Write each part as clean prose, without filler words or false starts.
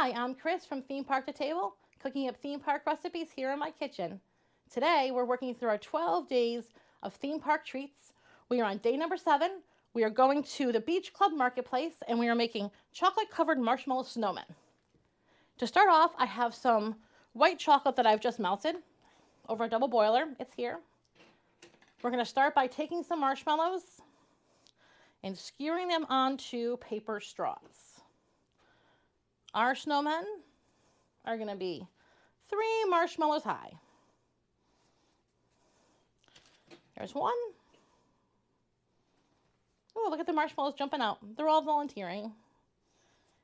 Hi, I'm Kris from Theme Park to Table, cooking up theme park recipes here in my kitchen. Today, we're working through our 12 days of theme park treats. We are on day number 7. We are going to the Beach Club Marketplace, and we are making chocolate-covered marshmallow snowmen. To start off, I have some white chocolate that I've just melted over a double boiler. It's here. We're going to start by taking some marshmallows and skewering them onto paper straws. Our snowmen are going to be 3 marshmallows high. There's one. Oh, look at the marshmallows jumping out. They're all volunteering.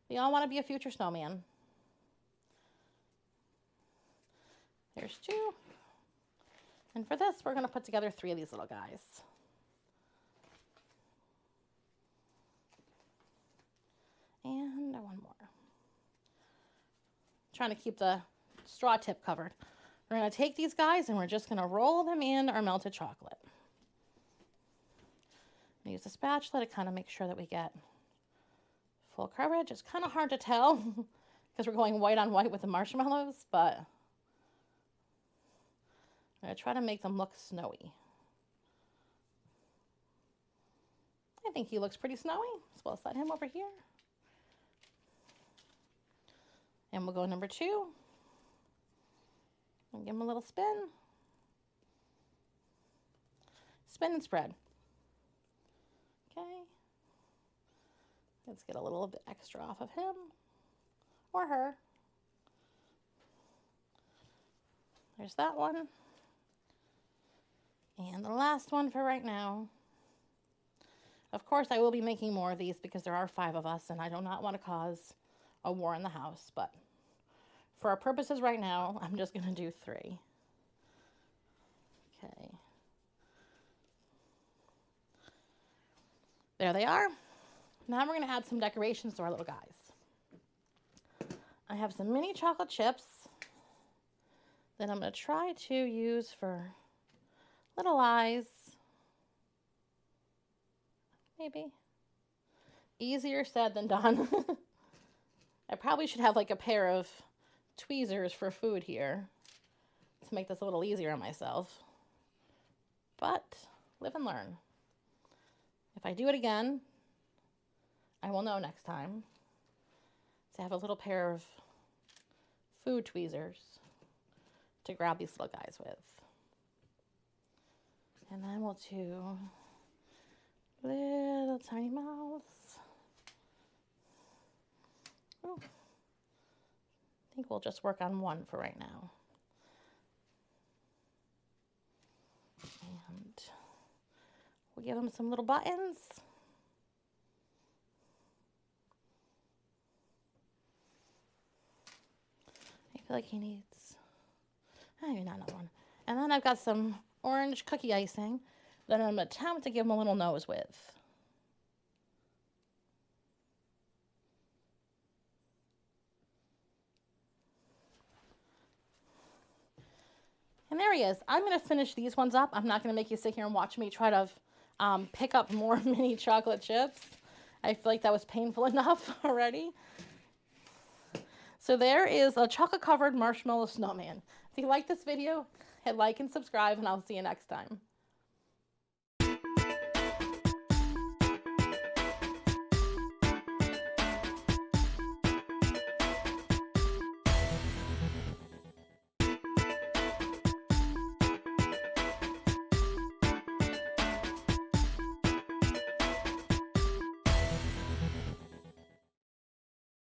They all want to be a future snowman. There's 2. And for this, we're going to put together 3 of these little guys. And one more. Trying to keep the straw tip covered. We're going to take these guys and we're just going to roll them in our melted chocolate. Use a spatula to kind of make sure that we get full coverage. It's kind of hard to tell because we're going white on white with the marshmallows, but I'm going to try to make them look snowy. I think he looks pretty snowy, so we'll set him over here. And we'll go number 2. And give him a little spin. Spin and spread. Okay. Let's get a little bit extra off of him or her. There's that one. And the last one for right now. Of course, I will be making more of these because there are 5 of us and I do not want to cause a war in the house, but for our purposes right now, I'm just going to do 3. Okay. There they are. Now we're going to add some decorations to our little guys. I have some mini chocolate chips that I'm going to try to use for little eyes. Maybe. Easier said than done. I probably should have like a pair of tweezers for food here to make this a little easier on myself. But live and learn. If I do it again, I will know next time to have a little pair of food tweezers to grab these little guys with. And then we'll do little tiny mouths. Ooh. I think we'll just work on 1 for right now. And we'll give him some little buttons. I feel like he needs, maybe not another one. And then I've got some orange cookie icing that I'm going to attempt to give him a little nose with. And there he is. I'm going to finish these ones up. I'm not going to make you sit here and watch me try to pick up more mini chocolate chips. I feel like that was painful enough already. So there is a chocolate-covered marshmallow snowman. If you like this video, hit like and subscribe, and I'll see you next time.